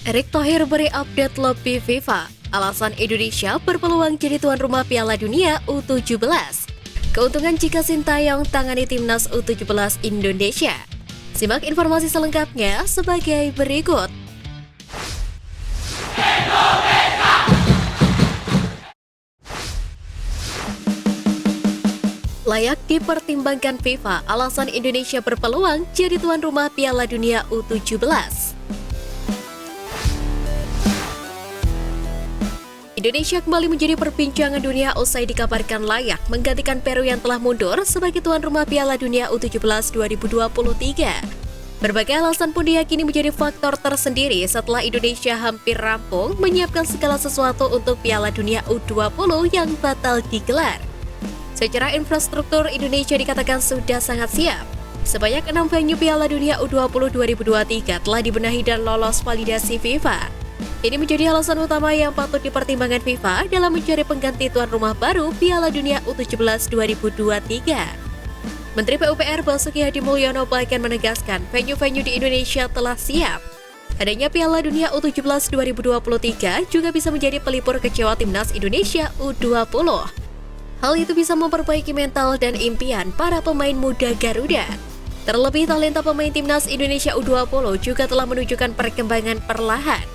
Erick Thohir beri update lebih FIFA. Alasan Indonesia berpeluang jadi tuan rumah Piala Dunia U17. Keuntungan jika Sintayong tangani timnas U17 Indonesia. Simak informasi selengkapnya sebagai berikut. Layak dipertimbangkan FIFA, alasan Indonesia berpeluang jadi tuan rumah Piala Dunia U17. Indonesia kembali menjadi perbincangan dunia usai dikabarkan layak menggantikan Peru yang telah mundur sebagai tuan rumah Piala Dunia U17 2023. Berbagai alasan pun diyakini menjadi faktor tersendiri setelah Indonesia hampir rampung menyiapkan segala sesuatu untuk Piala Dunia U20 yang batal digelar. Secara infrastruktur, Indonesia dikatakan sudah sangat siap. Sebanyak 6 venue Piala Dunia U20 2023 telah dibenahi dan lolos validasi FIFA. Ini menjadi alasan utama yang patut dipertimbangkan FIFA dalam mencari pengganti tuan rumah baru Piala Dunia U17 2023. Menteri PUPR Basuki Hadimulyono bahkan menegaskan venue-venue di Indonesia telah siap. Adanya Piala Dunia U17 2023 juga bisa menjadi pelipur kecewa timnas Indonesia U20. Hal itu bisa memperbaiki mental dan impian para pemain muda Garuda. Terlebih talenta pemain timnas Indonesia U20 juga telah menunjukkan perkembangan perlahan.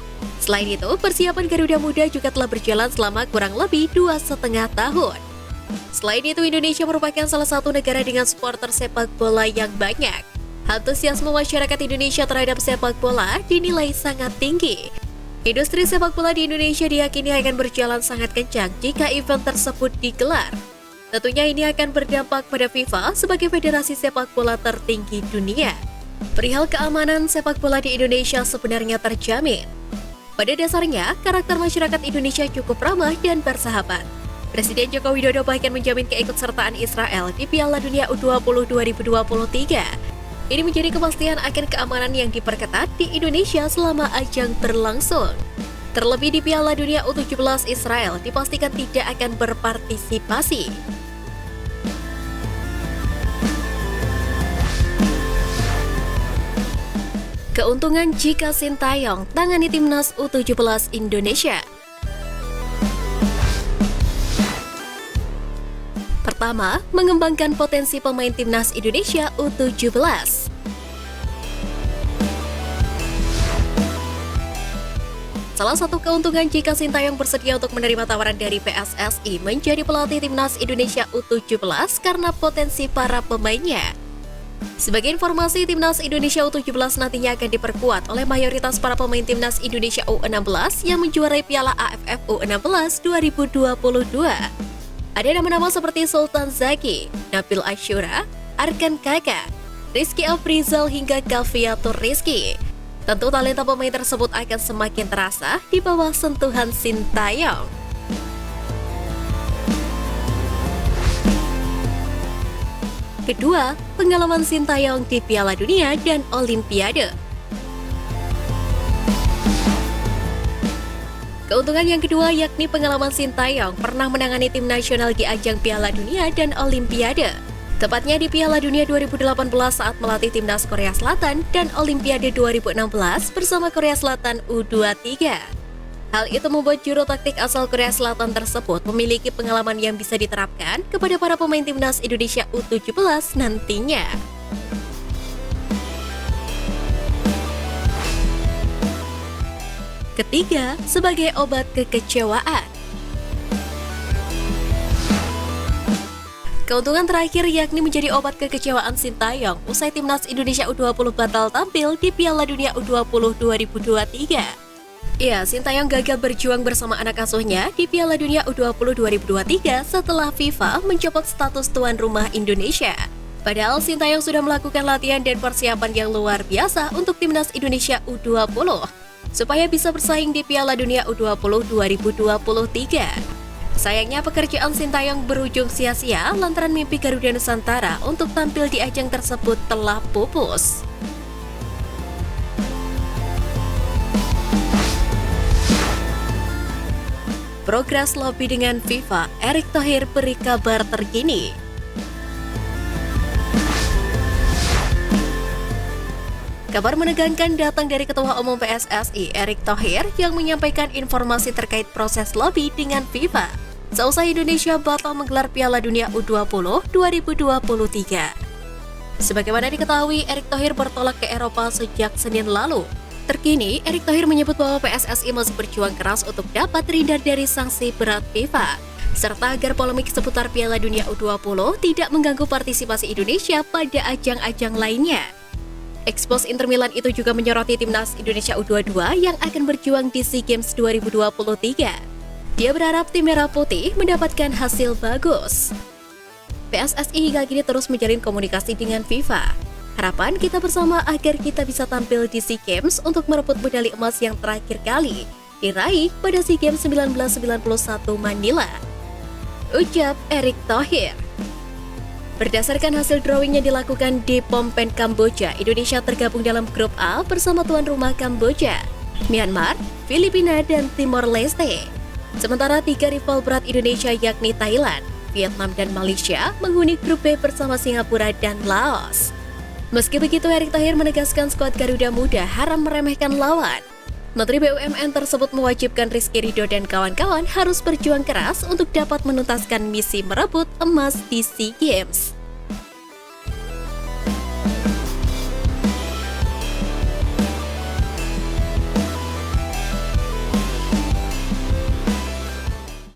Selain itu, persiapan Garuda Muda juga telah berjalan selama kurang lebih 2,5 tahun. Selain itu, Indonesia merupakan salah satu negara dengan supporter sepak bola yang banyak. Antusiasme masyarakat Indonesia terhadap sepak bola dinilai sangat tinggi. Industri sepak bola di Indonesia diyakini akan berjalan sangat kencang jika event tersebut digelar. Tentunya ini akan berdampak pada FIFA sebagai federasi sepak bola tertinggi dunia. Perihal keamanan sepak bola di Indonesia sebenarnya terjamin. Pada dasarnya, karakter masyarakat Indonesia cukup ramah dan bersahabat. Presiden Joko Widodo bahkan menjamin keikutsertaan Israel di Piala Dunia U20 2023. Ini menjadi kepastian akan keamanan yang diperketat di Indonesia selama ajang berlangsung. Terlebih di Piala Dunia U17, Israel dipastikan tidak akan berpartisipasi. Keuntungan jika Sintayong tangani timnas U17 Indonesia. Pertama, mengembangkan potensi pemain timnas Indonesia U17. Salah satu keuntungan jika Sintayong bersedia untuk menerima tawaran dari PSSI menjadi pelatih timnas Indonesia U17 karena potensi para pemainnya. Sebagai informasi, timnas Indonesia U17 nantinya akan diperkuat oleh mayoritas para pemain timnas Indonesia U16 yang menjuarai Piala AFF U16 2022. Ada nama-nama seperti Sultan Zaki, Nabil Ashura, Arkan Kaka, Rizky Afrizal hingga Galviatur Rizky. Tentu talenta pemain tersebut akan semakin terasa di bawah sentuhan Sintayong. Kedua, pengalaman Sintayong di Piala Dunia dan Olimpiade. Keuntungan yang kedua yakni pengalaman Sintayong pernah menangani tim nasional di ajang Piala Dunia dan Olimpiade. Tepatnya di Piala Dunia 2018 saat melatih timnas Korea Selatan dan Olimpiade 2016 bersama Korea Selatan U23. Hal itu membuat juru taktik asal Korea Selatan tersebut memiliki pengalaman yang bisa diterapkan kepada para pemain timnas Indonesia U17 nantinya. Ketiga, sebagai obat kekecewaan. Keuntungan terakhir yakni menjadi obat kekecewaan Sintayong usai timnas Indonesia U20 batal tampil di Piala Dunia U20 2023. Ya, Sintayong gagal berjuang bersama anak asuhnya di Piala Dunia U20 2023 setelah FIFA mencopot status tuan rumah Indonesia. Padahal Sintayong sudah melakukan latihan dan persiapan yang luar biasa untuk timnas Indonesia U20 supaya bisa bersaing di Piala Dunia U20 2023. Sayangnya pekerjaan Sintayong berujung sia-sia lantaran mimpi Garuda Nusantara untuk tampil di ajang tersebut telah pupus. Progres lobby dengan FIFA, Erick Thohir beri kabar terkini. Kabar menegangkan datang dari Ketua Umum PSSI, Erick Thohir, yang menyampaikan informasi terkait proses lobby dengan FIFA seusai Indonesia batal menggelar Piala Dunia U20 2023. Sebagaimana diketahui, Erick Thohir bertolak ke Eropa sejak Senin lalu. Terkini, Erick Thohir menyebut bahwa PSSI masih berjuang keras untuk dapat terhindar dari sanksi berat FIFA, serta agar polemik seputar Piala Dunia U20 tidak mengganggu partisipasi Indonesia pada ajang-ajang lainnya. Expos Inter Milan itu juga menyoroti timnas Indonesia U22 yang akan berjuang di SEA Games 2023. Dia berharap tim Merah Putih mendapatkan hasil bagus. PSSI hingga kini terus menjalin komunikasi dengan FIFA. Harapan kita bersama agar kita bisa tampil di SEA Games untuk merebut medali emas yang terakhir kali diraih pada SEA Games 1991 Manila, ucap Erick Thohir. Berdasarkan hasil drawing yang dilakukan di Phnom Penh, Kamboja, Indonesia tergabung dalam grup A bersama tuan rumah Kamboja, Myanmar, Filipina, dan Timor Leste. Sementara 3 rival berat Indonesia yakni Thailand, Vietnam, dan Malaysia menghuni grup B bersama Singapura dan Laos. Meski begitu, Erick Thohir menegaskan skuad Garuda Muda haram meremehkan lawan. Menteri BUMN tersebut mewajibkan Rizky Ridho dan kawan-kawan harus berjuang keras untuk dapat menuntaskan misi merebut emas di SEA Games.